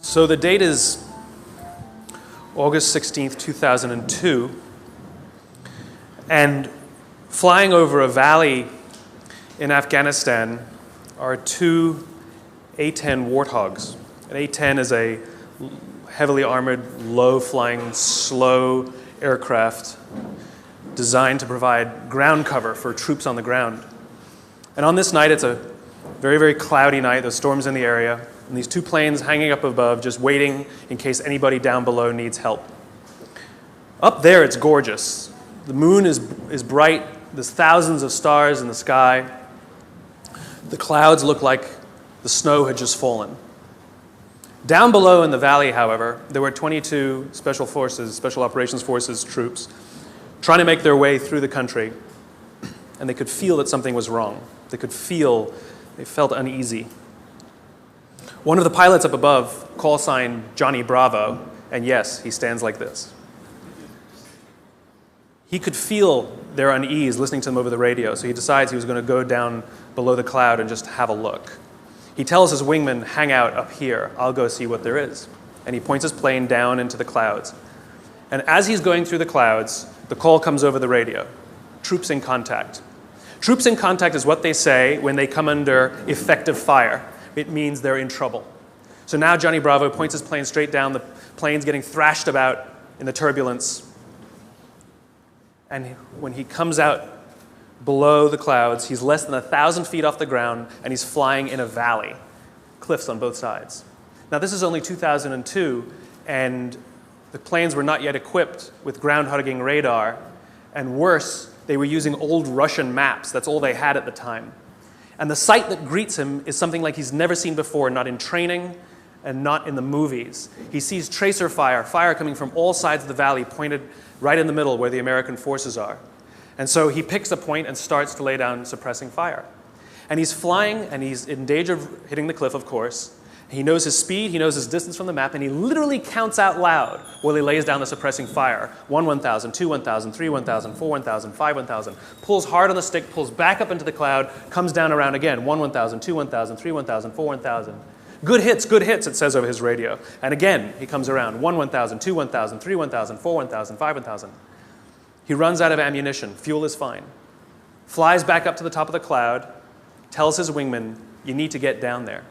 So the date is August 16th, 2002, and flying over a valley in Afghanistan are two A-10 Warthogs. An A-10 is a heavily armored, low-flying, slow aircraft designed to provide ground cover for troops on the ground. And on this night, it's a very, very cloudy night. There's storms in the area. And these two planes hanging up above, just waiting in case anybody down below needs help. Up there, it's gorgeous. The moon is bright. There's thousands of stars in the sky. The clouds look like the snow had just fallen. Down below in the valley, however, there were 22 Special Operations Forces troops trying to make their way through the country, and they could feel that something was wrong. They felt uneasy. One of the pilots up above, call sign Johnny Bravo, and yes, he stands like this. He could feel their unease listening to them over the radio, so he decides he was going to go down below the cloud and just have a look. He tells his wingman, hang out up here, I'll go see what there is. And he points his plane down into the clouds. And as he's going through the clouds, the call comes over the radio. Troops in contact. Troops in contact is what they say when they come under effective fire. It means they're in trouble. So now Johnny Bravo points his plane straight down. The plane's getting thrashed about in the turbulence. And when he comes out below the clouds, he's less than 1,000 feet off the ground, and he's flying in a valley, cliffs on both sides. Now, this is only 2002, and the planes were not yet equipped with ground-hugging radar, and worse, they were using old Russian maps. That's all they had at the time. And the sight that greets him is something like he's never seen before, not in training and not in the movies. He sees tracer fire coming from all sides of the valley, pointed right in the middle where the American forces are. And so he picks a point and starts to lay down suppressing fire. And he's flying, and he's in danger of hitting the cliff, of course. He knows his speed, he knows his distance from the map, and he literally counts out loud while he lays down the suppressing fire. 1, 1,000, 2, 1,000, 3, 1,000, 4, 1,000, 5, 1,000. Pulls hard on the stick, pulls back up into the cloud, comes down around again. 1, 1,000, 2, 1,000, 3, 1,000, 4, 1,000. Good hits, it says over his radio. And again, he comes around. 1, 1,000, 2, 1,000, 3, 1,000, 4, 1,000, 5, 1,000. He runs out of ammunition. Fuel is fine. Flies back up to the top of the cloud, tells his wingman, you need to get down there.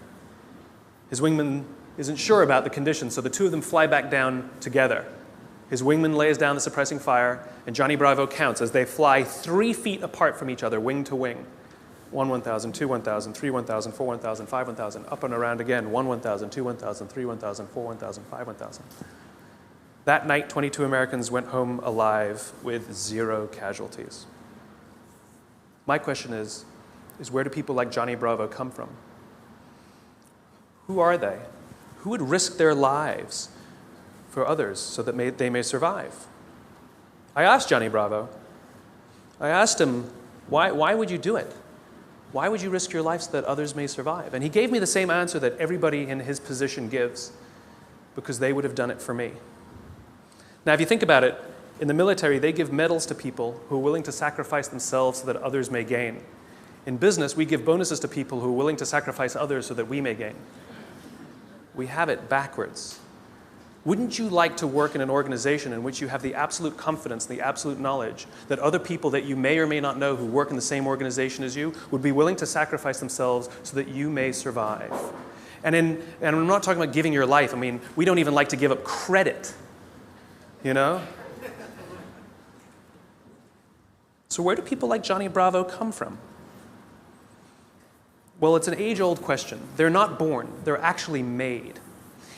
His wingman isn't sure about the conditions, so the two of them fly back down together. His wingman lays down the suppressing fire, and Johnny Bravo counts as they fly 3 feet apart from each other, wing to wing. 1, 1,000, 2, 1,000, 3, 1,000, 4, 1,000, 5, 1,000, up and around again. 1, 1,000, 2, 1,000, 3, 1,000, 4, 1,000, 5, 1,000. That night, 22 Americans went home alive with 0 casualties. My question is where do people like Johnny Bravo come from? Who are they? Who would risk their lives for others so that they may survive? I asked Johnny Bravo. I asked him, why would you do it? Why would you risk your life so that others may survive? And he gave me the same answer that everybody in his position gives, because they would have done it for me. Now, if you think about it, in the military, they give medals to people who are willing to sacrifice themselves so that others may gain. In business, we give bonuses to people who are willing to sacrifice others so that we may gain. We have it backwards. Wouldn't you like to work in an organization in which you have the absolute confidence, the absolute knowledge that other people that you may or may not know who work in the same organization as you would be willing to sacrifice themselves so that you may survive? And I'm not talking about giving your life. I mean, we don't even like to give up credit, you know? So where do people like Johnny Bravo come from? Well, it's an age-old question. They're not born. They're actually made.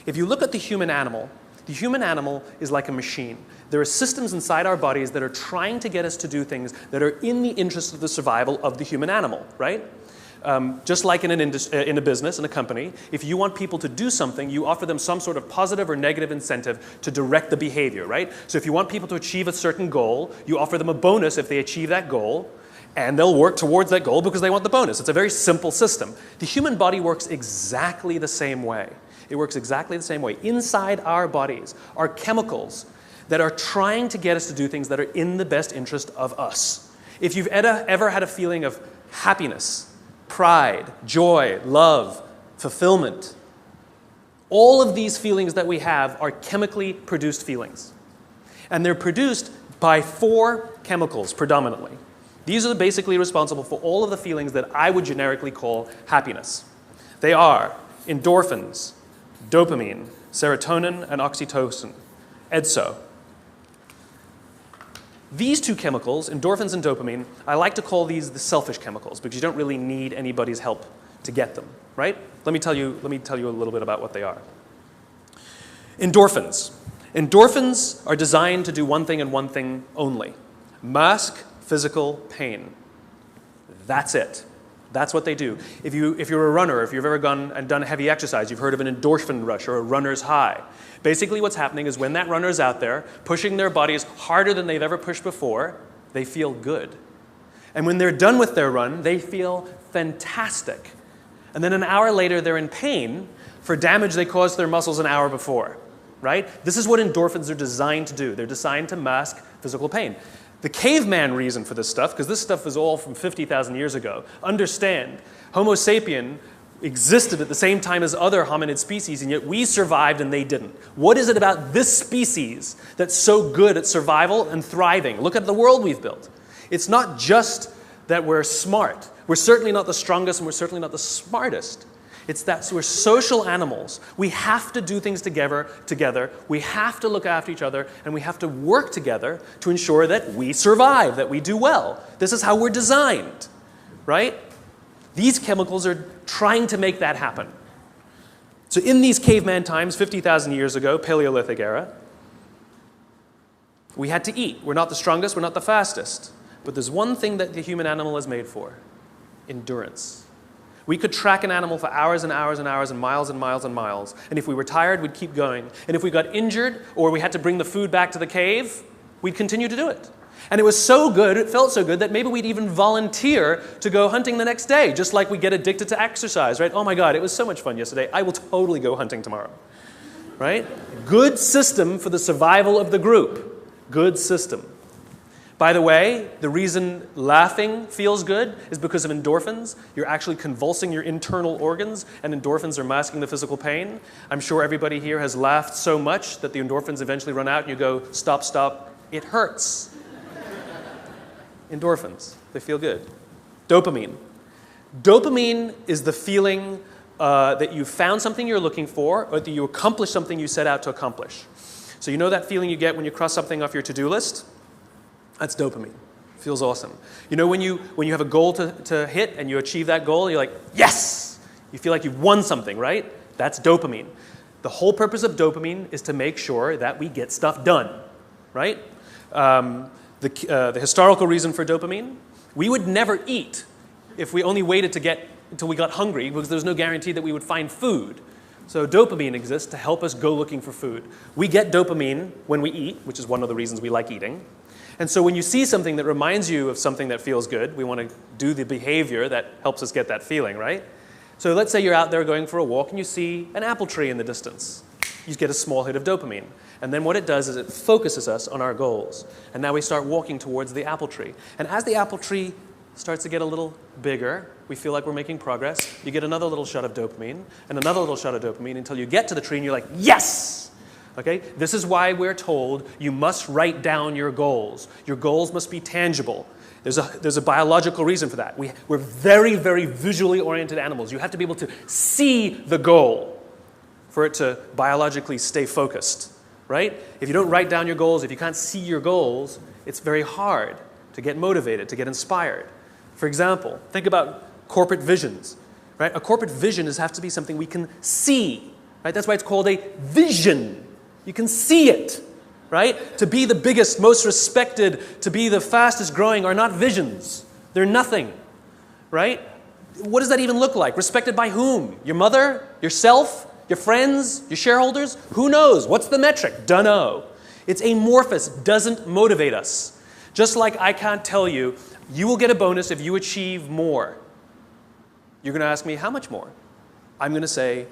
If you look at the human animal is like a machine. There are systems inside our bodies that are trying to get us to do things that are in the interest of the survival of the human animal, right? Just like in a business, in a company, if you want people to do something, you offer them some sort of positive or negative incentive to direct the behavior, right? So if you want people to achieve a certain goal, you offer them a bonus if they achieve that goal, and they'll work towards that goal because they want the bonus. It's a very simple system. The human body works exactly the same way. It works exactly the same way. Inside our bodies are chemicals that are trying to get us to do things that are in the best interest of us. If you've ever had a feeling of happiness, pride, joy, love, fulfillment, All of these feelings that we have are chemically produced feelings. And they're produced by 4 chemicals predominantly. These are basically responsible for all of the feelings that I would generically call happiness. They are endorphins, dopamine, serotonin, and oxytocin. EDSO. These 2 chemicals, endorphins and dopamine, I like to call these the selfish chemicals because you don't really need anybody's help to get them, right? Let me tell you a little bit about what they are. Endorphins. Endorphins are designed to do one thing and one thing only. Mask physical pain. That's it. That's what they do. If you're a runner, if you've ever gone and done heavy exercise, you've heard of an endorphin rush or a runner's high. Basically what's happening is when that runner's out there pushing their bodies harder than they've ever pushed before, they feel good. And when they're done with their run, they feel fantastic. And then an hour later, they're in pain for damage they caused their muscles an hour before, right? This is what endorphins are designed to do. They're designed to mask physical pain. The caveman reason for this stuff, because this stuff is all from 50,000 years ago, understand, Homo sapien existed at the same time as other hominid species, and yet we survived and they didn't. What is it about this species that's so good at survival and thriving? Look at the world we've built. It's not just that we're smart. We're certainly not the strongest and we're certainly not the smartest. It's that we're social animals. We have to do things together. We have to look after each other, and we have to work together to ensure that we survive, that we do well. This is how we're designed, right? These chemicals are trying to make that happen. So in these caveman times, 50,000 years ago, Paleolithic era, we had to eat. We're not the strongest, we're not the fastest. But there's one thing that the human animal is made for: endurance. We could track an animal for hours and hours and hours and miles and miles and miles. And if we were tired, we'd keep going. And if we got injured or we had to bring the food back to the cave, we'd continue to do it. And it was so good, it felt so good, that maybe we'd even volunteer to go hunting the next day, just like we get addicted to exercise, right? Oh my God, it was so much fun yesterday. I will totally go hunting tomorrow, right? Good system for the survival of the group. Good system. By the way, the reason laughing feels good is because of endorphins. You're actually convulsing your internal organs, and endorphins are masking the physical pain. I'm sure everybody here has laughed so much that the endorphins eventually run out and you go, stop, stop, it hurts. Endorphins, they feel good. Dopamine. Dopamine is the feeling that you found something you're looking for, or that you accomplished something you set out to accomplish. So you know that feeling you get when you cross something off your to-do list? That's dopamine. Feels awesome. You know when you have a goal to hit and you achieve that goal, you're like, yes! You feel like you've won something, right? That's dopamine. The whole purpose of dopamine is to make sure that we get stuff done, right? The historical reason for dopamine, we would never eat if we only waited to get until we got hungry, because there's no guarantee that we would find food. So dopamine exists to help us go looking for food. We get dopamine when we eat, which is one of the reasons we like eating. And so when you see something that reminds you of something that feels good, we want to do the behavior that helps us get that feeling, right? So let's say you're out there going for a walk and you see an apple tree in the distance. You get a small hit of dopamine. And then what it does is it focuses us on our goals. And now we start walking towards the apple tree. And as the apple tree starts to get a little bigger, we feel like we're making progress. You get another little shot of dopamine and another little shot of dopamine until you get to the tree and you're like, yes! Okay? This is why we're told you must write down your goals. Your goals must be tangible. There's a biological reason for that. We're very, very visually oriented animals. You have to be able to see the goal for it to biologically stay focused, right? If you don't write down your goals, if you can't see your goals, it's very hard to get motivated, to get inspired. For example, think about corporate visions, right? A corporate vision has to be something we can see, right? That's why it's called a vision. You can see it, right? To be the biggest, most respected, to be the fastest growing are not visions. They're nothing, right? What does that even look like? Respected by whom? Your mother? Yourself? Your friends? Your shareholders? Who knows? What's the metric? Dunno. It's amorphous, doesn't motivate us. Just like I can't tell you, you will get a bonus if you achieve more. You're going to ask me, how much more? I'm going to say,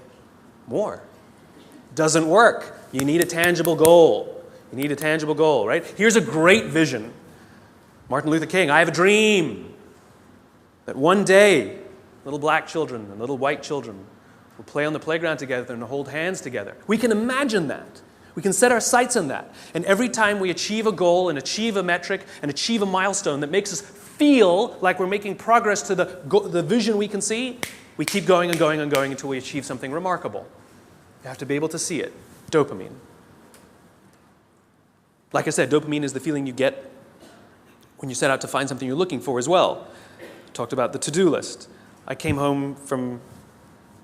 more. Doesn't work. You need a tangible goal. You need a tangible goal, right? Here's a great vision. Martin Luther King, I have a dream that one day little black children and little white children We'll play on the playground together and hold hands together. We can imagine that. We can set our sights on that. And every time we achieve a goal and achieve a metric and achieve a milestone that makes us feel like we're making progress to the vision we can see, we keep going and going and going until we achieve something remarkable. You have to be able to see it. Dopamine. Like I said, dopamine is the feeling you get when you set out to find something you're looking for as well. Talked about the to-do list. I came home from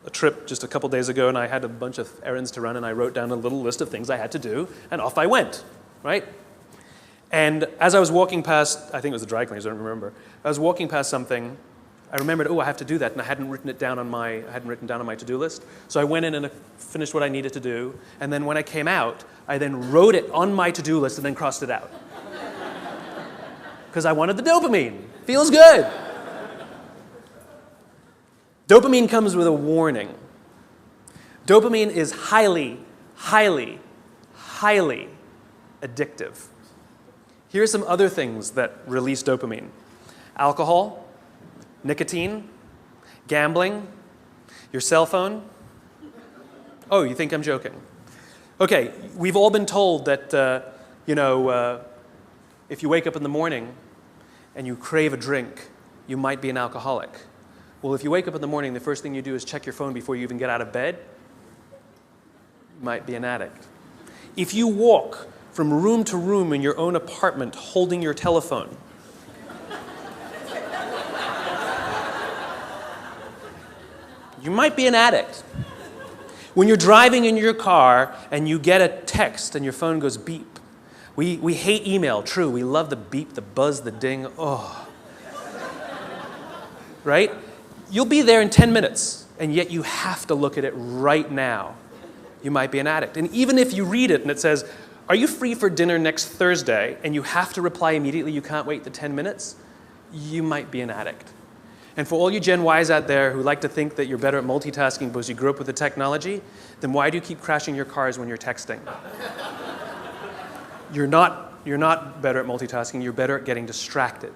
a trip just a couple days ago, and I had a bunch of errands to run, and I wrote down a little list of things I had to do, and off I went, right? And as I was walking past, I think it was the dry cleaners, I don't remember. I was walking past something, I remembered, I have to do that, and I hadn't written down on my to-do list. So I went in and finished what I needed to do, and then when I came out, I then wrote it on my to-do list and then crossed it out. Because I wanted the dopamine. Feels good. Dopamine comes with a warning. Dopamine is highly, highly, highly addictive. Here are some other things that release dopamine. Alcohol, nicotine, gambling, your cell phone. Oh, you think I'm joking? Okay, we've all been told that, if you wake up in the morning and you crave a drink, you might be an alcoholic. Well, if you wake up in the morning, the first thing you do is check your phone before you even get out of bed, you might be an addict. If you walk from room to room in your own apartment holding your telephone, you might be an addict. When you're driving in your car and you get a text and your phone goes beep. We hate email, true. We love the beep, the buzz, the ding. Oh. Right? You'll be there in 10 minutes, and yet you have to look at it right now. You might be an addict. And even if you read it and it says, are you free for dinner next Thursday, and you have to reply immediately, you can't wait the 10 minutes, you might be an addict. And for all you Gen Ys out there who like to think that you're better at multitasking because you grew up with the technology, then why do you keep crashing your cars when you're texting? You're not better at multitasking, you're better at getting distracted.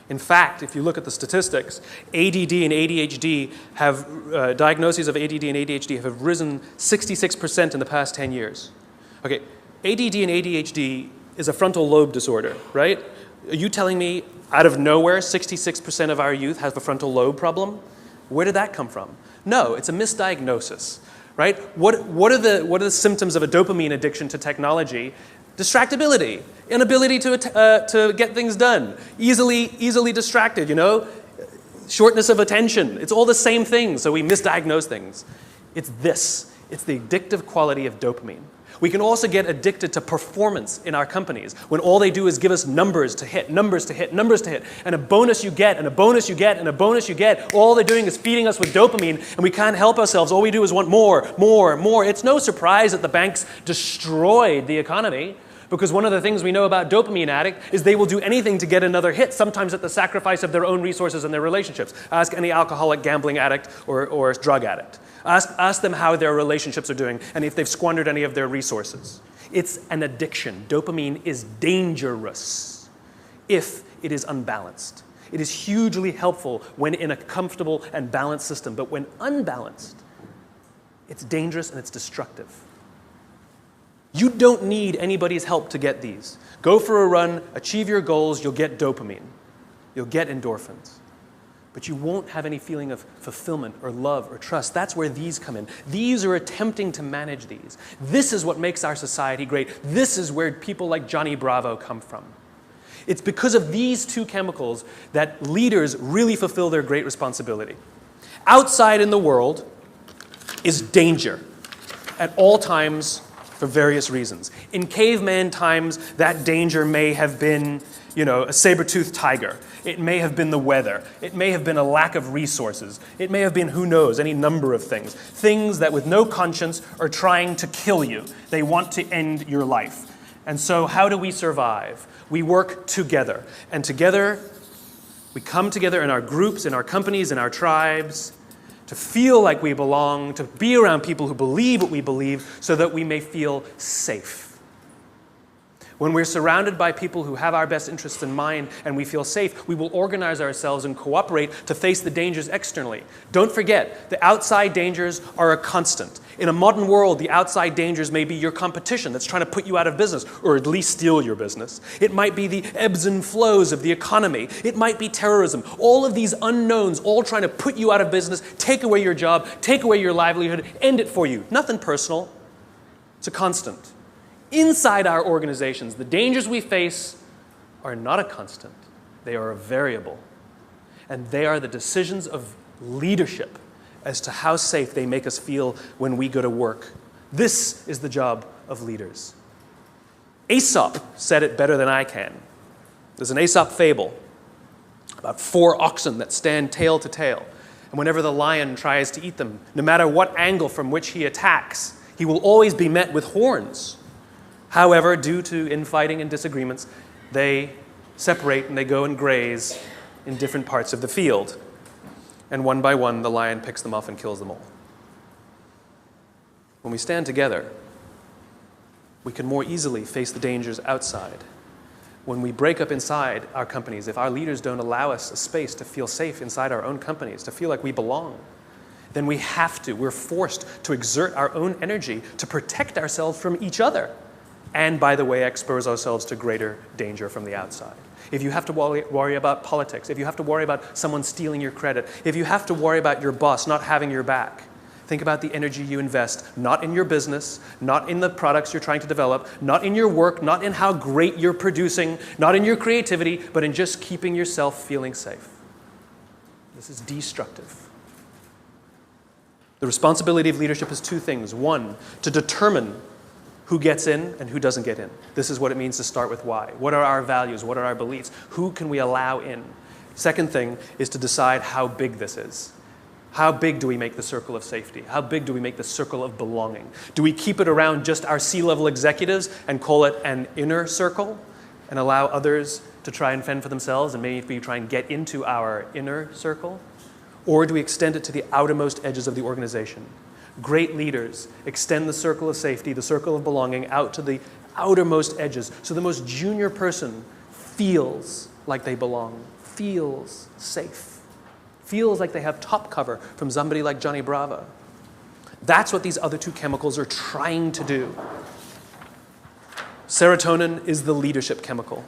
In fact, if you look at the statistics, ADD and ADHD have, diagnoses of ADD and ADHD have risen 66% in the past 10 years. Okay, ADD and ADHD is a frontal lobe disorder, right? Are you telling me out of nowhere 66% of our youth have a frontal lobe problem? Where did that come from? No, it's a misdiagnosis, right? What are the symptoms of a dopamine addiction to technology? Distractibility, inability to get things done, easily distracted, shortness of attention. It's all the same thing, so we misdiagnose things. It's the addictive quality of dopamine. We can also get addicted to performance in our companies when all they do is give us numbers to hit, numbers to hit, numbers to hit, and a bonus you get, and a bonus you get, and a bonus you get. All they're doing is feeding us with dopamine, and we can't help ourselves. All we do is want more, more, more. It's no surprise that the banks destroyed the economy, because one of the things we know about dopamine addict is they will do anything to get another hit, sometimes at the sacrifice of their own resources and their relationships. Ask any alcoholic, gambling addict, or drug addict. Ask them how their relationships are doing and if they've squandered any of their resources. It's an addiction. Dopamine is dangerous if it is unbalanced. It is hugely helpful when in a comfortable and balanced system, but when unbalanced, it's dangerous and it's destructive. You don't need anybody's help to get these. Go for a run, achieve your goals, you'll get dopamine. You'll get endorphins. But you won't have any feeling of fulfillment or love or trust. That's where these come in. These are attempting to manage these. This is what makes our society great. This is where people like Johnny Bravo come from. It's because of these two chemicals that leaders really fulfill their great responsibility. Outside in the world is danger at all times for various reasons. In caveman times, that danger may have been, a saber-toothed tiger. It may have been the weather. It may have been a lack of resources. It may have been, who knows, any number of things. Things that with no conscience are trying to kill you. They want to end your life. And so how do we survive? We work together. And together, we come together in our groups, in our companies, in our tribes, to feel like we belong, to be around people who believe what we believe, so that we may feel safe. When we're surrounded by people who have our best interests in mind and we feel safe, we will organize ourselves and cooperate to face the dangers externally. Don't forget, the outside dangers are a constant. In a modern world, the outside dangers may be your competition that's trying to put you out of business, or at least steal your business. It might be the ebbs and flows of the economy. It might be terrorism. All of these unknowns, all trying to put you out of business, take away your job, take away your livelihood, end it for you. Nothing personal. It's a constant. Inside our organizations, the dangers we face are not a constant. They are a variable. And they are the decisions of leadership as to how safe they make us feel when we go to work. This is the job of leaders. Aesop said it better than I can. There's an Aesop fable about 4 oxen that stand tail to tail. And whenever the lion tries to eat them, no matter what angle from which he attacks, he will always be met with horns. However, due to infighting and disagreements, they separate and they go and graze in different parts of the field. And one by one, the lion picks them off and kills them all. When we stand together, we can more easily face the dangers outside. When we break up inside our companies, if our leaders don't allow us a space to feel safe inside our own companies, to feel like we belong, then we're forced to exert our own energy to protect ourselves from each other. And, by the way, expose ourselves to greater danger from the outside. If you have to worry about politics, if you have to worry about someone stealing your credit, if you have to worry about your boss not having your back, think about the energy you invest, not in your business, not in the products you're trying to develop, not in your work, not in how great you're producing, not in your creativity, but in just keeping yourself feeling safe. This is destructive. The responsibility of leadership is 2 things. 1, to determine who gets in and who doesn't get in. This is what it means to start with why. What are our values? What are our beliefs? Who can we allow in? Second thing is to decide how big this is. How big do we make the circle of safety? How big do we make the circle of belonging? Do we keep it around just our C-level executives and call it an inner circle and allow others to try and fend for themselves and maybe try and get into our inner circle? Or do we extend it to the outermost edges of the organization? Great leaders extend the circle of safety, the circle of belonging, out to the outermost edges, so the most junior person feels like they belong, feels safe, feels like they have top cover from somebody like Johnny Bravo. That's what these other 2 chemicals are trying to do. Serotonin is the leadership chemical,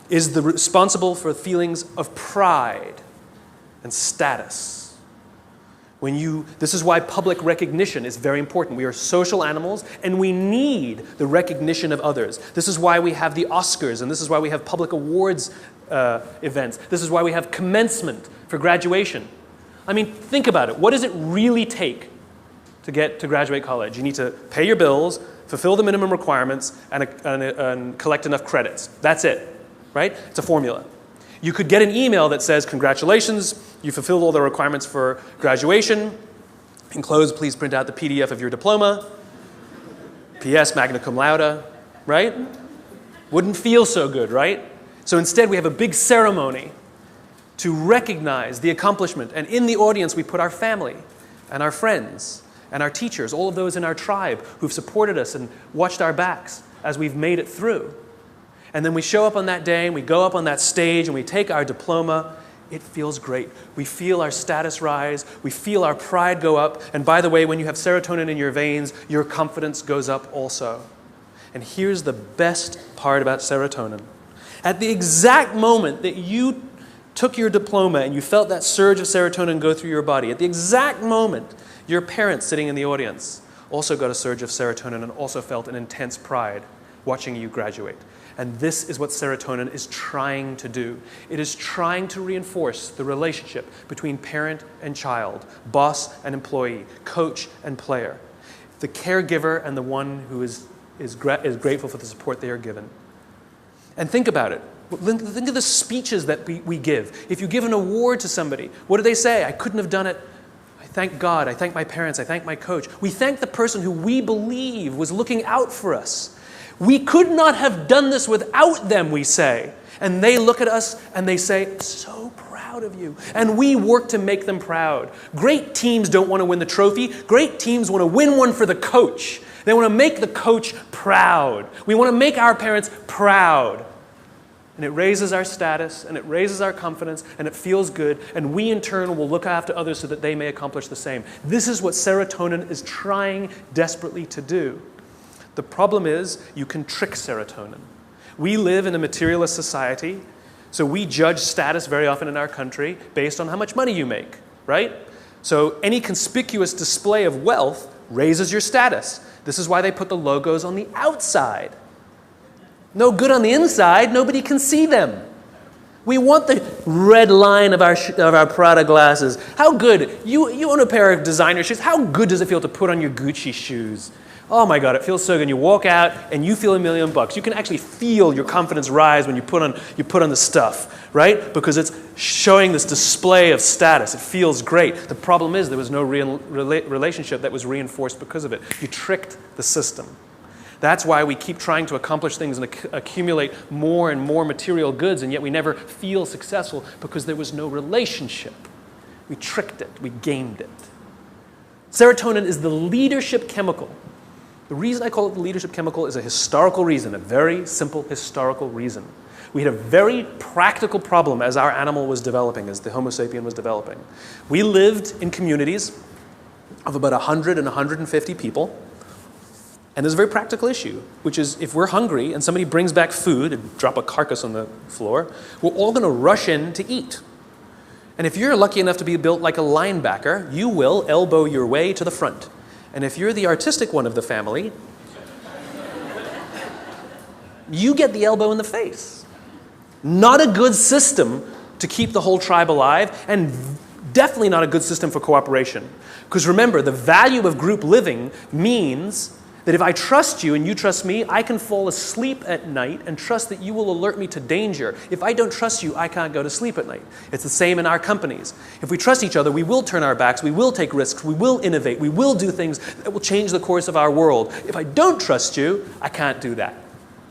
is responsible for feelings of pride and status. This is why public recognition is very important. We are social animals, and we need the recognition of others. This is why we have the Oscars, and this is why we have public awards events. This is why we have commencement for graduation. I mean, think about it. What does it really take to get to graduate college? You need to pay your bills, fulfill the minimum requirements, and collect enough credits. That's it, right? It's a formula. You could get an email that says, congratulations, you fulfilled all the requirements for graduation. Enclosed, please print out the PDF of your diploma. P.S. magna cum laude, right? Wouldn't feel so good, right? So instead, we have a big ceremony to recognize the accomplishment. And in the audience, we put our family and our friends and our teachers, all of those in our tribe who've supported us and watched our backs as we've made it through. And then we show up on that day, and we go up on that stage, and we take our diploma. It feels great. We feel our status rise. We feel our pride go up. And by the way, when you have serotonin in your veins, your confidence goes up also. And here's the best part about serotonin. At the exact moment that you took your diploma and you felt that surge of serotonin go through your body, at the exact moment, your parents sitting in the audience also got a surge of serotonin and also felt an intense pride watching you graduate. And this is what serotonin is trying to do. It is trying to reinforce the relationship between parent and child, boss and employee, coach and player, the caregiver and the one who is grateful for the support they are given. And think about it. Think of the speeches that we give. If you give an award to somebody, what do they say? I couldn't have done it. I thank God. I thank my parents. I thank my coach. We thank the person who we believe was looking out for us. We could not have done this without them, we say. And they look at us and they say, so proud proud of you. And we work to make them proud. Great teams don't want to win the trophy. Great teams want to win one for the coach. They want to make the coach proud. We want to make our parents proud. And it raises our status, and it raises our confidence, and it feels good, and we in turn will look after others so that they may accomplish the same. This is what serotonin is trying desperately to do. The problem is you can trick serotonin. We live in a materialist society, so we judge status very often in our country based on how much money you make, right? So any conspicuous display of wealth raises your status. This is why they put the logos on the outside. No good on the inside, nobody can see them. We want the red line of our Prada glasses. How good, you own a pair of designer shoes, how good does it feel to put on your Gucci shoes? Oh my God, it feels so good. You walk out and you feel $1 million. You can actually feel your confidence rise when you put on the stuff, right? Because it's showing this display of status. It feels great. The problem is there was no real relationship that was reinforced because of it. You tricked the system. That's why we keep trying to accomplish things and accumulate more and more material goods, and yet we never feel successful because there was no relationship. We tricked it. We gamed it. Serotonin is the leadership chemical. The reason I call it the leadership chemical is a historical reason, a very simple historical reason. We had a very practical problem as our animal was developing, as the Homo sapien was developing. We lived in communities of about 100 and 150 people. And there's a very practical issue, which is if we're hungry and somebody brings back food and drop a carcass on the floor, we're all going to rush in to eat. And if you're lucky enough to be built like a linebacker, you will elbow your way to the front. And if you're the artistic one of the family, you get the elbow in the face. Not a good system to keep the whole tribe alive, and definitely not a good system for cooperation. Because remember, the value of group living means that if I trust you and you trust me, I can fall asleep at night and trust that you will alert me to danger. If I don't trust you, I can't go to sleep at night. It's the same in our companies. If we trust each other, we will turn our backs, we will take risks, we will innovate, we will do things that will change the course of our world. If I don't trust you, I can't do that.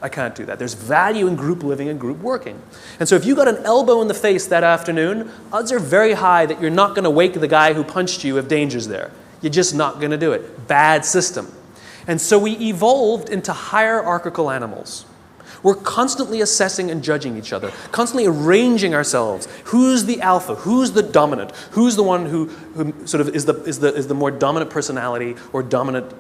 I can't do that. There's value in group living and group working. And so if you got an elbow in the face that afternoon, odds are very high that you're not going to wake the guy who punched you if danger's there. You're just not going to do it. Bad system. And so we evolved into hierarchical animals. We're constantly assessing and judging each other, constantly arranging ourselves. Who's the alpha? Who's the dominant? Who's the one who sort of is the more dominant personality or dominant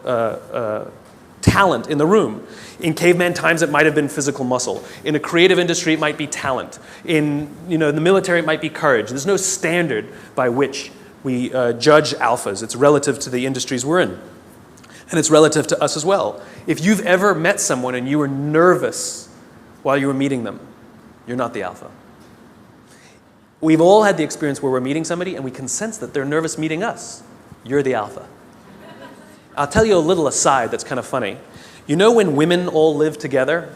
talent in the room? In caveman times, it might have been physical muscle. In a creative industry, it might be talent. In the military, it might be courage. There's no standard by which we judge alphas. It's relative to the industries we're in. And it's relative to us as well. If you've ever met someone and you were nervous while you were meeting them, you're not the alpha. We've all had the experience where we're meeting somebody and we can sense that they're nervous meeting us. You're the alpha. I'll tell you a little aside that's kind of funny. You know when women all live together,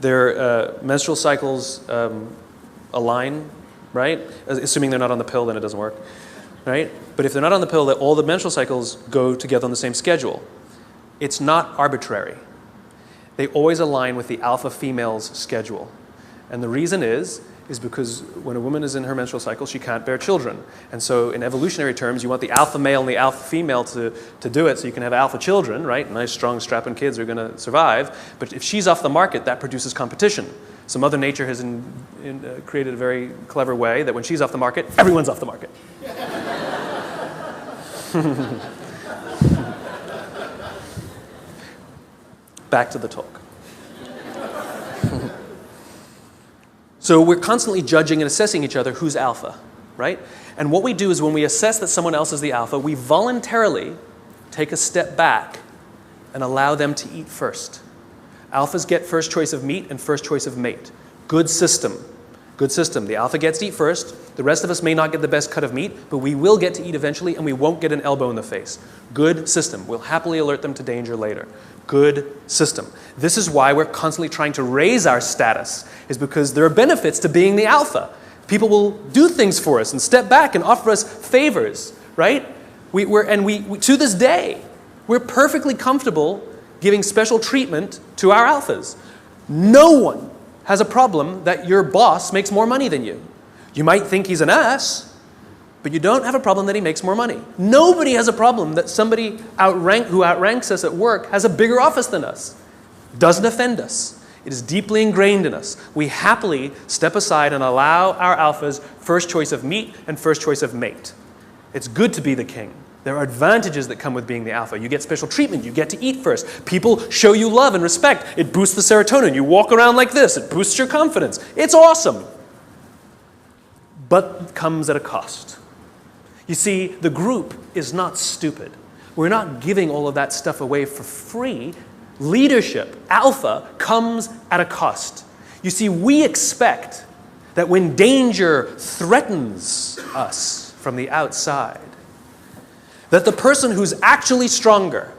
their menstrual cycles align, right? Assuming they're not on the pill, then it doesn't work, right? But if they're not on the pill, all the menstrual cycles go together on the same schedule. It's not arbitrary. They always align with the alpha female's schedule. And the reason is because when a woman is in her menstrual cycle, she can't bear children. And so in evolutionary terms, you want the alpha male and the alpha female to do it so you can have alpha children, right? Nice, strong, strapping kids are going to survive. But if she's off the market, that produces competition. So Mother Nature has created a very clever way that when she's off the market, everyone's off the market. Back to the talk. So we're constantly judging and assessing each other who's alpha, right? And what we do is when we assess that someone else is the alpha, we voluntarily take a step back and allow them to eat first. Alphas get first choice of meat and first choice of mate. Good system. Good system. The alpha gets to eat first. The rest of us may not get the best cut of meat, but we will get to eat eventually and we won't get an elbow in the face. Good system. We'll happily alert them to danger later. Good system. This is why we're constantly trying to raise our status, is because there are benefits to being the alpha. People will do things for us and step back and offer us favors, right? We to this day, we're perfectly comfortable giving special treatment to our alphas. No one has a problem that your boss makes more money than you. You might think he's an ass, but you don't have a problem that he makes more money. Nobody has a problem that somebody who outranks us at work has a bigger office than us. Doesn't offend us. It is deeply ingrained in us. We happily step aside and allow our alphas first choice of meat and first choice of mate. It's good to be the king. There are advantages that come with being the alpha. You get special treatment. You get to eat first. People show you love and respect. It boosts the serotonin. You walk around like this. It boosts your confidence. It's awesome. But it comes at a cost. You see, the group is not stupid. We're not giving all of that stuff away for free. Leadership, alpha, comes at a cost. You see, we expect that when danger threatens us from the outside, that the person who's actually stronger,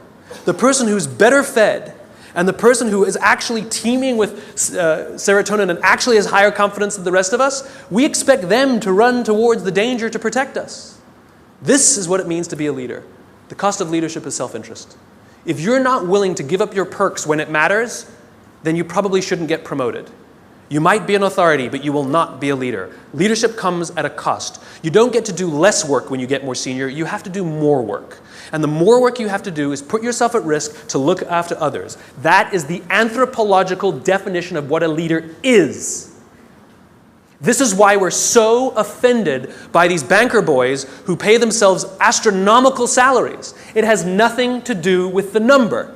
the person who's better fed, and the person who is actually teeming with serotonin and actually has higher confidence than the rest of us, we expect them to run towards the danger to protect us. This is what it means to be a leader. The cost of leadership is self-interest. If you're not willing to give up your perks when it matters, then you probably shouldn't get promoted. You might be an authority, but you will not be a leader. Leadership comes at a cost. You don't get to do less work when you get more senior. You have to do more work. And the more work you have to do is put yourself at risk to look after others. That is the anthropological definition of what a leader is. This is why we're so offended by these banker boys who pay themselves astronomical salaries. It has nothing to do with the number.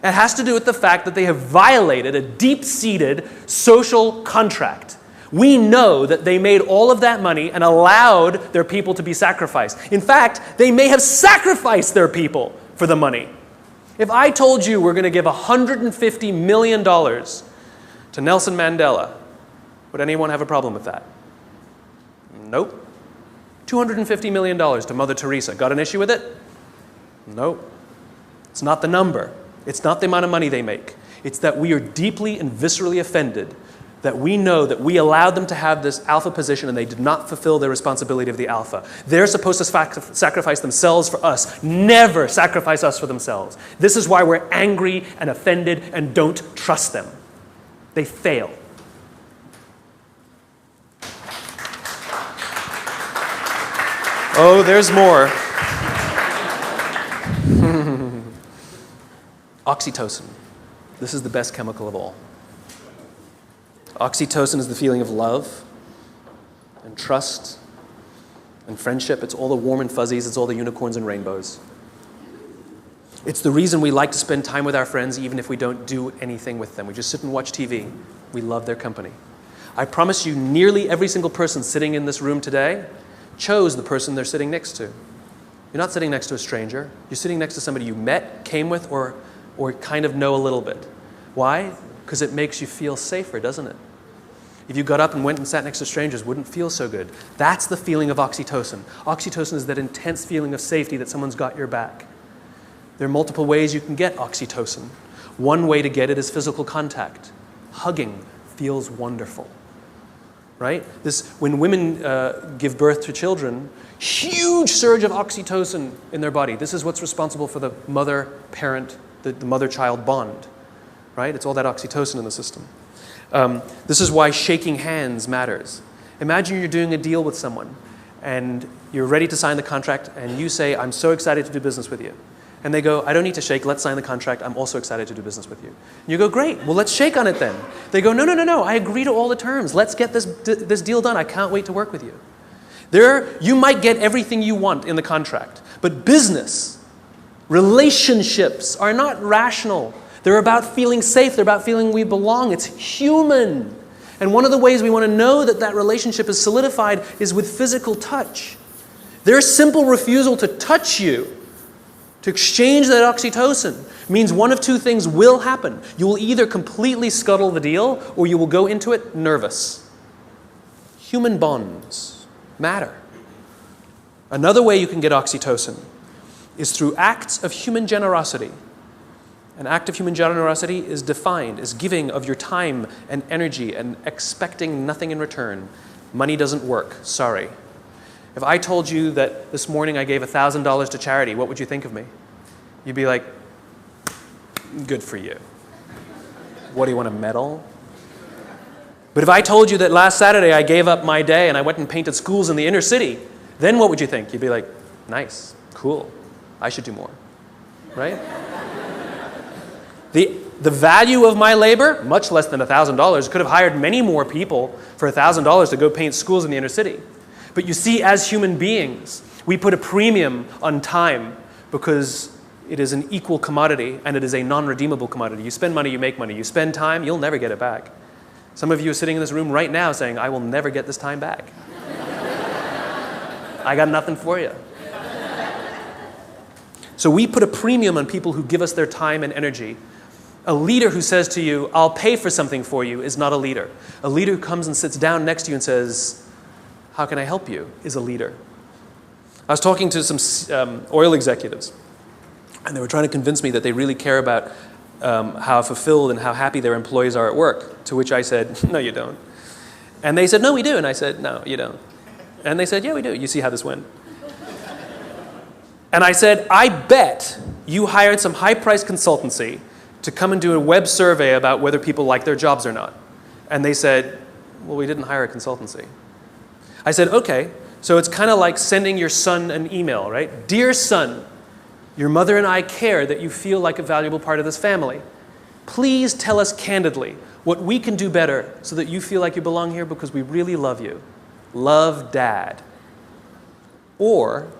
It has to do with the fact that they have violated a deep-seated social contract. We know that they made all of that money and allowed their people to be sacrificed. In fact, they may have sacrificed their people for the money. If I told you we're going to give $150 million to Nelson Mandela, would anyone have a problem with that? Nope. $250 million to Mother Teresa. Got an issue with it? Nope. It's not the number. It's not the amount of money they make. It's that we are deeply and viscerally offended that we know that we allowed them to have this alpha position and they did not fulfill their responsibility of the alpha. They're supposed to sacrifice themselves for us. Never sacrifice us for themselves. This is why we're angry and offended and don't trust them. They fail. Oh, there's more. Oxytocin. This is the best chemical of all. Oxytocin is the feeling of love and trust and friendship. It's all the warm and fuzzies. It's all the unicorns and rainbows. It's the reason we like to spend time with our friends even if we don't do anything with them. We just sit and watch TV. We love their company. I promise you, nearly every single person sitting in this room today chose the person they're sitting next to. You're not sitting next to a stranger. You're sitting next to somebody you met, came with, or kind of know a little bit. Why? Because it makes you feel safer, doesn't it? If you got up and went and sat next to strangers, it wouldn't feel so good. That's the feeling of oxytocin. Oxytocin is that intense feeling of safety that someone's got your back. There are multiple ways you can get oxytocin. One way to get it is physical contact. Hugging feels wonderful. Right? When women give birth to children, huge surge of oxytocin in their body. This is what's responsible for the mother-parent, the mother-child bond. Right? It's all that oxytocin in the system. This is why shaking hands matters. Imagine you're doing a deal with someone, and you're ready to sign the contract, and you say, "I'm so excited to do business with you." And they go, "I don't need to shake, let's sign the contract, I'm also excited to do business with you." And you go, "Great, well let's shake on it then." They go, No, I agree to all the terms. Let's get this deal done. I can't wait to work with you. You might get everything you want in the contract, but business, relationships are not rational. They're about feeling safe, they're about feeling we belong. It's human. And one of the ways we want to know that that relationship is solidified is with physical touch. Their simple refusal to touch you, to exchange that oxytocin, means one of two things will happen. You will either completely scuttle the deal, or you will go into it nervous. Human bonds matter. Another way you can get oxytocin is through acts of human generosity. An act of human generosity is defined as giving of your time and energy and expecting nothing in return. Money doesn't work, sorry. If I told you that this morning I gave $1,000 to charity, what would you think of me? You'd be like, good for you. What, do you want a medal? But if I told you that last Saturday I gave up my day and I went and painted schools in the inner city, then what would you think? You'd be like, nice, cool, I should do more, right? The value of my labor, much less than $1,000, could have hired many more people for $1,000 to go paint schools in the inner city. But you see, as human beings, we put a premium on time because it is an equal commodity and it is a non-redeemable commodity. You spend money, you make money. You spend time, you'll never get it back. Some of you are sitting in this room right now saying, I will never get this time back. I got nothing for you. So we put a premium on people who give us their time and energy. A leader who says to you, I'll pay for something for you, is not a leader. A leader who comes and sits down next to you and says, how can I help you, is a leader. I was talking to some oil executives, and they were trying to convince me that they really care about how fulfilled and how happy their employees are at work, to which I said, no, you don't. And they said, no, we do. And I said, no, you don't. And they said, yeah, we do. You see how this went. And I said, I bet you hired some high-priced consultancy to come and do a web survey about whether people like their jobs or not. And they said, well, we didn't hire a consultancy. I said, okay, so it's kind of like sending your son an email, right? Dear son, your mother and I care that you feel like a valuable part of this family. Please tell us candidly what we can do better so that you feel like you belong here because we really love you. Love, Dad. Or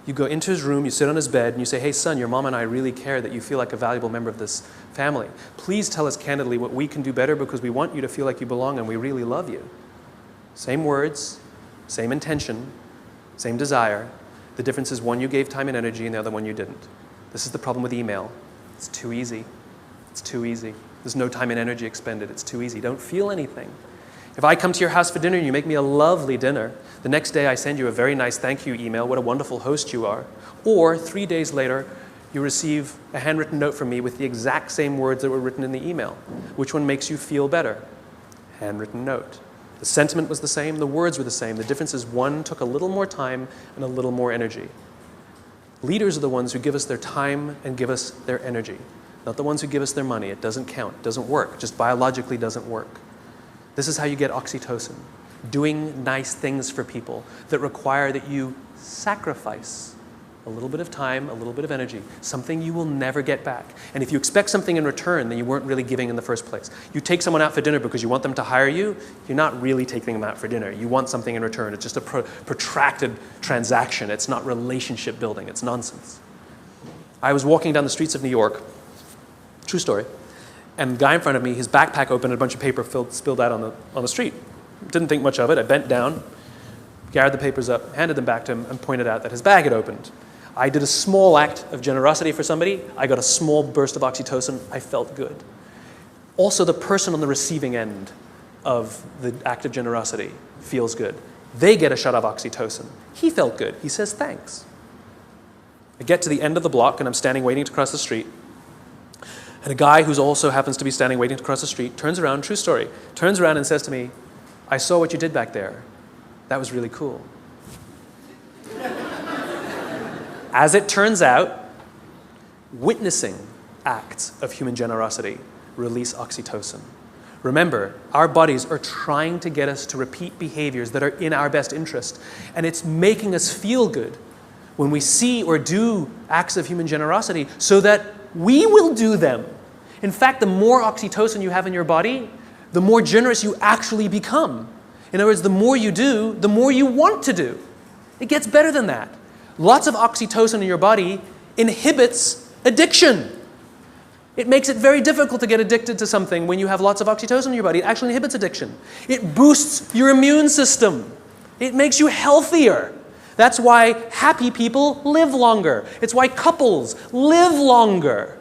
you go into his room, you sit on his bed, and you say, hey, son, your mom and I really care that you feel like a valuable member of this family. Please tell us candidly what we can do better because we want you to feel like you belong and we really love you. Same words, same intention, same desire. The difference is one you gave time and energy and the other one you didn't. This is the problem with email. It's too easy. It's too easy. There's no time and energy expended. It's too easy. Don't feel anything. If I come to your house for dinner and you make me a lovely dinner, the next day I send you a very nice thank you email, what a wonderful host you are. Or 3 days later, you receive a handwritten note from me with the exact same words that were written in the email. Which one makes you feel better? Handwritten note. The sentiment was the same, the words were the same. The difference is one took a little more time and a little more energy. Leaders are the ones who give us their time and give us their energy, not the ones who give us their money. It doesn't count, it doesn't work, it just biologically doesn't work. This is how you get oxytocin, doing nice things for people that require that you sacrifice a little bit of time, a little bit of energy, something you will never get back. And if you expect something in return, then you weren't really giving in the first place. You take someone out for dinner because you want them to hire you, you're not really taking them out for dinner. You want something in return. It's just a protracted transaction. It's not relationship building. It's nonsense. I was walking down the streets of New York, true story, and the guy in front of me, his backpack opened and a bunch of paper spilled out on the street. Didn't think much of it. I bent down, gathered the papers up, handed them back to him, and pointed out that his bag had opened. I did a small act of generosity for somebody. I got a small burst of oxytocin. I felt good. Also, the person on the receiving end of the act of generosity feels good. They get a shot of oxytocin. He felt good. He says thanks. I get to the end of the block, and I'm standing waiting to cross the street. And a guy who also happens to be standing waiting to cross the street turns around, true story, turns around and says to me, I saw what you did back there. That was really cool. As it turns out, witnessing acts of human generosity release oxytocin. Remember, our bodies are trying to get us to repeat behaviors that are in our best interest, and it's making us feel good when we see or do acts of human generosity so that we will do them. In fact, the more oxytocin you have in your body, the more generous you actually become. In other words, the more you do, the more you want to do. It gets better than that. Lots of oxytocin in your body inhibits addiction. It makes it very difficult to get addicted to something when you have lots of oxytocin in your body. It actually inhibits addiction. It boosts your immune system. It makes you healthier. That's why happy people live longer. It's why couples live longer.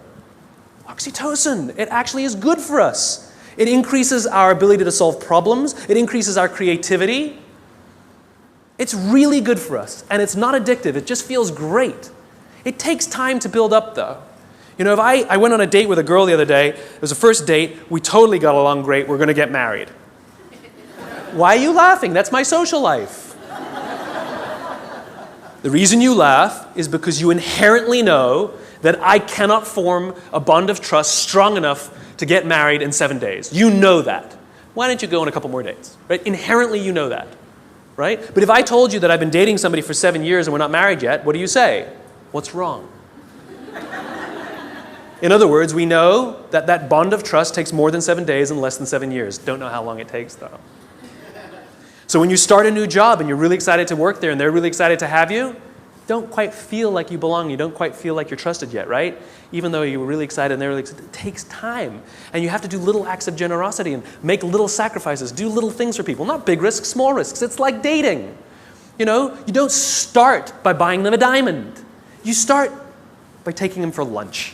Oxytocin, it actually is good for us. It increases our ability to solve problems. It increases our creativity. It's really good for us, and it's not addictive. It just feels great. It takes time to build up, though. You know, if I went on a date with a girl the other day, it was a first date, we totally got along great, we're going to get married. Why are you laughing? That's my social life. The reason you laugh is because you inherently know that I cannot form a bond of trust strong enough to get married in 7 days. You know that. Why don't you go on a couple more dates? Right? Inherently, you know that. Right? But if I told you that I've been dating somebody for 7 years and we're not married yet, what do you say? What's wrong? In other words, we know that that bond of trust takes more than 7 days and less than 7 years. Don't know how long it takes, though. So when you start a new job and you're really excited to work there and they're really excited to have you, don't quite feel like you belong. You don't quite feel like you're trusted yet, right? Even though you were really excited and they're really excited, it takes time. And you have to do little acts of generosity and make little sacrifices, do little things for people. Not big risks, small risks. It's like dating. You know, you don't start by buying them a diamond. You start by taking them for lunch,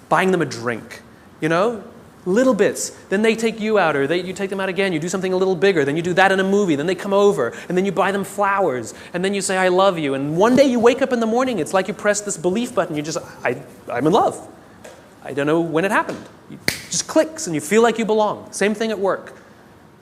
buying them a drink, you know? Little bits. Then they take you out, or you take them out again. You do something a little bigger. Then you do that in a movie. Then they come over, and then you buy them flowers, and then you say, I love you. And one day you wake up in the morning, it's like you press this belief button. You just, I'm in love. I don't know when it happened. It just clicks, and you feel like you belong. Same thing at work.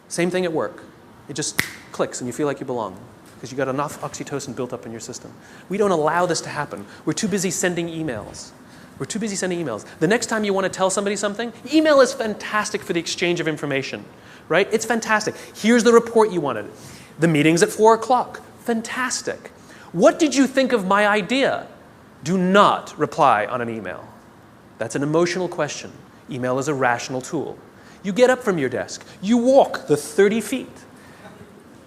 Same thing at work. It just clicks, and you feel like you belong because you got enough oxytocin built up in your system. We don't allow this to happen. We're too busy sending emails. We're too busy sending emails. The next time you want to tell somebody something, email is fantastic for the exchange of information, right? It's fantastic. Here's the report you wanted. The meeting's at 4 o'clock. Fantastic. What did you think of my idea? Do not reply on an email. That's an emotional question. Email is a rational tool. You get up from your desk. You walk the 30 feet.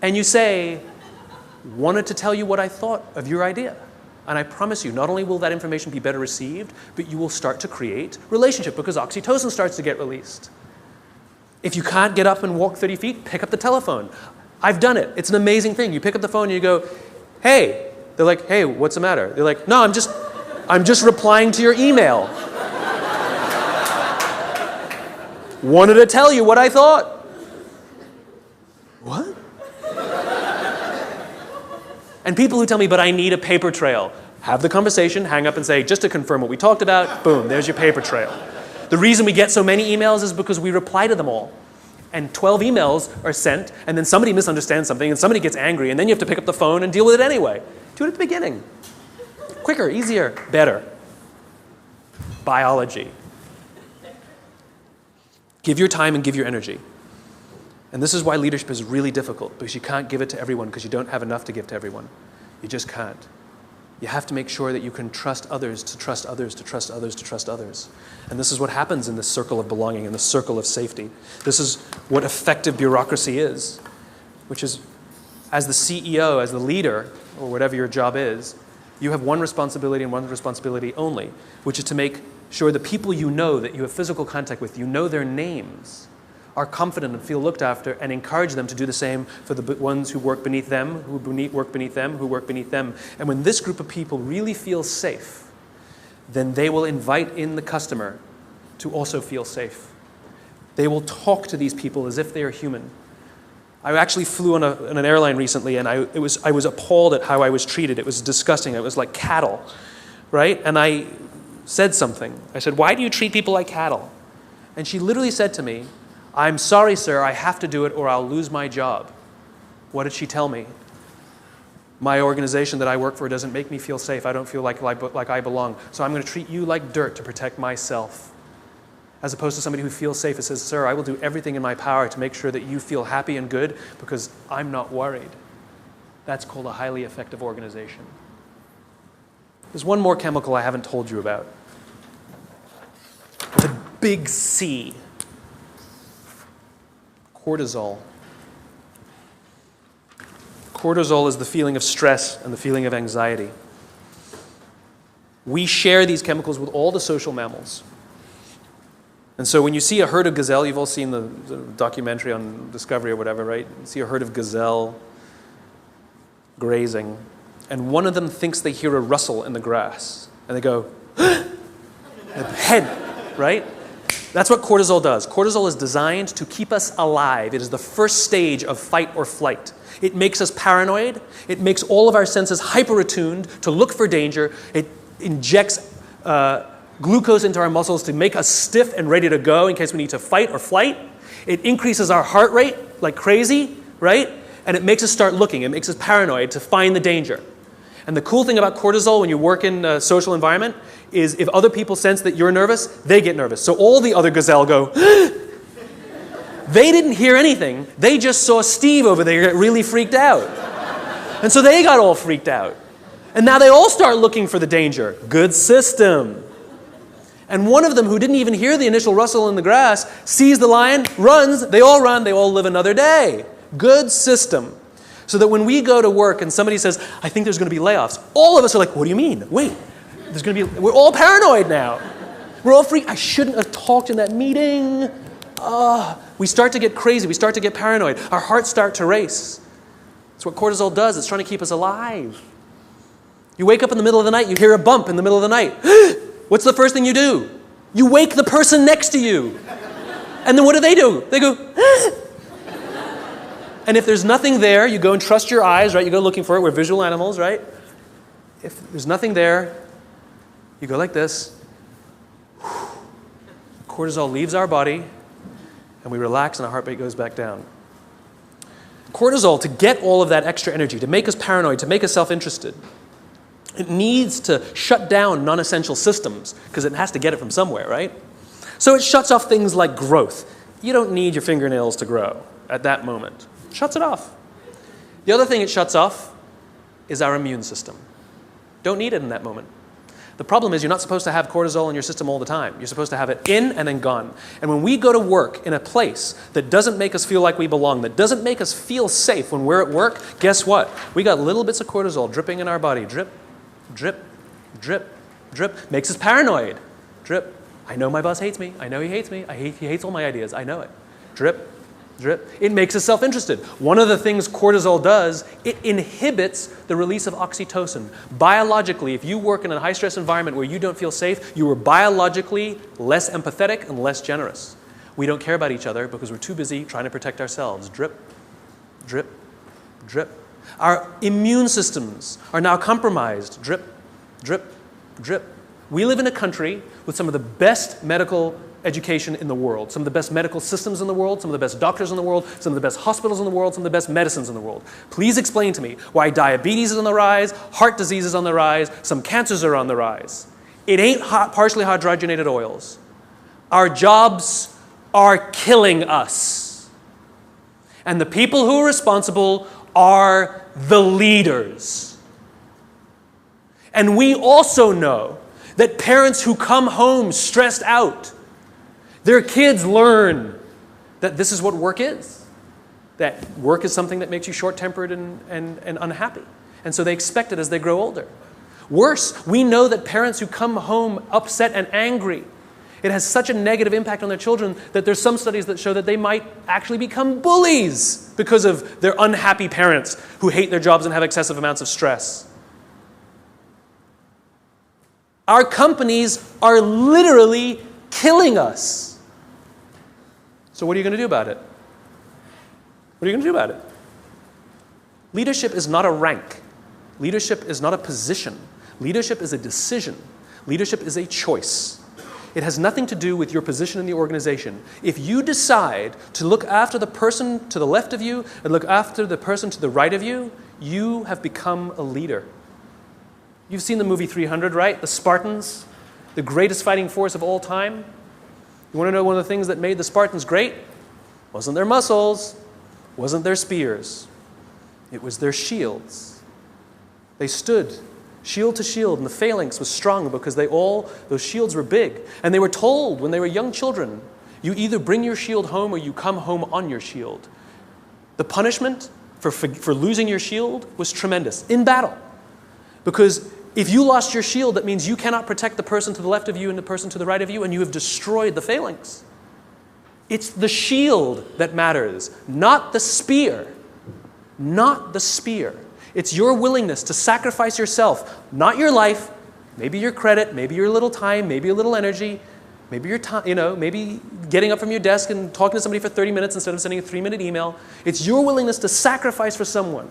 And you say, wanted to tell you what I thought of your idea. And I promise you, not only will that information be better received, but you will start to create relationship because oxytocin starts to get released. If you can't get up and walk 30 feet, pick up the telephone. I've done it. It's an amazing thing. You pick up the phone and you go, hey. They're like, hey, what's the matter? They're like, no, I'm just replying to your email. Wanted to tell you what I thought. What? And people who tell me, but I need a paper trail, have the conversation, hang up and say, just to confirm what we talked about, boom, there's your paper trail. The reason we get so many emails is because we reply to them all. And 12 emails are sent, and then somebody misunderstands something, and somebody gets angry, and then you have to pick up the phone and deal with it anyway. Do it at the beginning. Quicker, easier, better. Biology. Give your time and give your energy. And this is why leadership is really difficult, because you can't give it to everyone because you don't have enough to give to everyone. You just can't. You have to make sure that you can trust others, to trust others, to trust others, to trust others. And this is what happens in this circle of belonging, in this circle of safety. This is what effective bureaucracy is, which is, as the CEO, as the leader, or whatever your job is, you have one responsibility and one responsibility only, which is to make sure the people you know that you have physical contact with, you know their names, are confident and feel looked after, and encourage them to do the same for the ones who work beneath them, who work beneath them, who work beneath them. And when this group of people really feels safe, then they will invite in the customer to also feel safe. They will talk to these people as if they are human. I actually flew on an airline recently, and I was appalled at how I was treated. It was disgusting. It was like cattle, right? And I said something. I said, why do you treat people like cattle? And she literally said to me, I'm sorry, sir, I have to do it or I'll lose my job. What did she tell me? My organization that I work for doesn't make me feel safe. I don't feel like I belong. So I'm going to treat you like dirt to protect myself. As opposed to somebody who feels safe and says, sir, I will do everything in my power to make sure that you feel happy and good because I'm not worried. That's called a highly effective organization. There's one more chemical I haven't told you about. With a big C. Cortisol. Cortisol is the feeling of stress and the feeling of anxiety. We share these chemicals with all the social mammals. And so when you see a herd of gazelle, you've all seen the documentary on Discovery or whatever, right? You see a herd of gazelle grazing, and one of them thinks they hear a rustle in the grass, and they go, head, right? That's what cortisol does. Cortisol is designed to keep us alive. It is the first stage of fight or flight. It makes us paranoid. It makes all of our senses hyper-attuned to look for danger. It injects glucose into our muscles to make us stiff and ready to go in case we need to fight or flight. It increases our heart rate like crazy, right? And it makes us start looking. It makes us paranoid to find the danger. And the cool thing about cortisol when you work in a social environment is if other people sense that you're nervous, they get nervous. So all the other gazelle go, They didn't hear anything. They just saw Steve over there get really freaked out. And so they got all freaked out. And now they all start looking for the danger. Good system. And one of them, who didn't even hear the initial rustle in the grass, sees the lion, runs, they all live another day. Good system. So that when we go to work and somebody says, I think there's going to be layoffs, all of us are like, what do you mean? Wait, we're all paranoid now. We're all freaked. I shouldn't have talked in that meeting. We start to get crazy. We start to get paranoid. Our hearts start to race. That's what cortisol does. It's trying to keep us alive. You wake up in the middle of the night, you hear a bump in the middle of the night. What's the first thing you do? You wake the person next to you. And then what do? They go, And if there's nothing there, you go and trust your eyes, right? You go looking for it. We're visual animals, right? If there's nothing there, you go like this. Cortisol leaves our body, and we relax, and our heart rate goes back down. Cortisol, to get all of that extra energy, to make us paranoid, to make us self-interested, it needs to shut down non-essential systems, because it has to get it from somewhere, right? So it shuts off things like growth. You don't need your fingernails to grow at that moment. It shuts it off. The other thing it shuts off is our immune system. Don't need it in that moment. The problem is you're not supposed to have cortisol in your system all the time. You're supposed to have it in and then gone. And when we go to work in a place that doesn't make us feel like we belong, that doesn't make us feel safe when we're at work, guess what? We got little bits of cortisol dripping in our body. Drip, drip, drip, drip. Makes us paranoid. Drip. I know my boss hates me. I know he hates me. He hates all my ideas. I know it. Drip, drip. It makes us self-interested. One of the things cortisol does, it inhibits the release of oxytocin. Biologically, if you work in a high-stress environment where you don't feel safe, you are biologically less empathetic and less generous. We don't care about each other because we're too busy trying to protect ourselves. Drip, drip, drip. Our immune systems are now compromised. Drip, drip, drip. We live in a country with some of the best medical education in the world, some of the best medical systems in the world, some of the best doctors in the world, some of the best hospitals in the world, some of the best medicines in the world. Please explain to me why diabetes is on the rise, heart disease is on the rise, some cancers are on the rise. It ain't partially hydrogenated oils. Our jobs are killing us. And the people who are responsible are the leaders. And we also know that parents who come home stressed out, their kids learn that this is what work is. That work is something that makes you short-tempered and unhappy. And so they expect it as they grow older. Worse, we know that parents who come home upset and angry, it has such a negative impact on their children that there's some studies that show that they might actually become bullies because of their unhappy parents who hate their jobs and have excessive amounts of stress. Our companies are literally killing us. So what are you going to do about it? What are you going to do about it? Leadership is not a rank. Leadership is not a position. Leadership is a decision. Leadership is a choice. It has nothing to do with your position in the organization. If you decide to look after the person to the left of you and look after the person to the right of you, you have become a leader. You've seen the movie 300, right? The Spartans, the greatest fighting force of all time. You want to know one of the things that made the Spartans great? Wasn't their muscles, wasn't their spears. It was their shields. They stood shield to shield, and the phalanx was strong because those shields were big. And they were told when they were young children, you either bring your shield home or you come home on your shield. The punishment for losing your shield was tremendous in battle. Because if you lost your shield, that means you cannot protect the person to the left of you and the person to the right of you, and you have destroyed the phalanx. It's the shield that matters, not the spear. Not the spear. It's your willingness to sacrifice yourself, not your life, maybe your credit, maybe your little time, maybe a little energy, maybe your time, maybe getting up from your desk and talking to somebody for 30 minutes instead of sending a 3-minute email. It's your willingness to sacrifice for someone,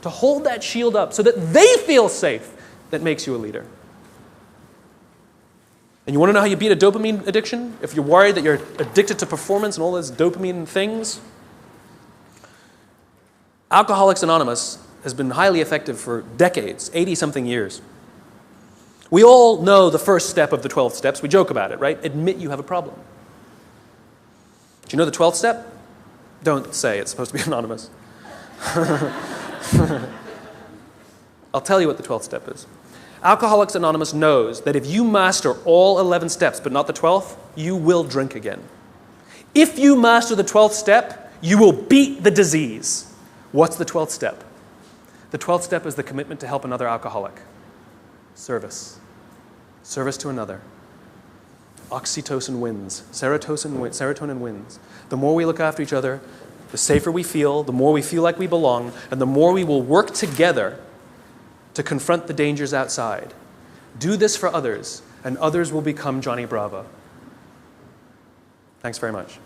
to hold that shield up so that they feel safe, that makes you a leader. And you want to know how you beat a dopamine addiction? If you're worried that you're addicted to performance and all those dopamine things, Alcoholics Anonymous has been highly effective for decades, 80-something years. We all know the first step of the 12 steps. We joke about it, right? Admit you have a problem. Do you know the 12th step? Don't say it's supposed to be anonymous. I'll tell you what the 12th step is. Alcoholics Anonymous knows that if you master all 11 steps, but not the 12th, you will drink again. If you master the 12th step, you will beat the disease. What's the 12th step? The 12th step is the commitment to help another alcoholic. Service. Service to another. Oxytocin wins. Serotonin wins. The more we look after each other, the safer we feel, the more we feel like we belong, and the more we will work together to confront the dangers outside. Do this for others, and others will become Johnny Bravo. Thanks very much.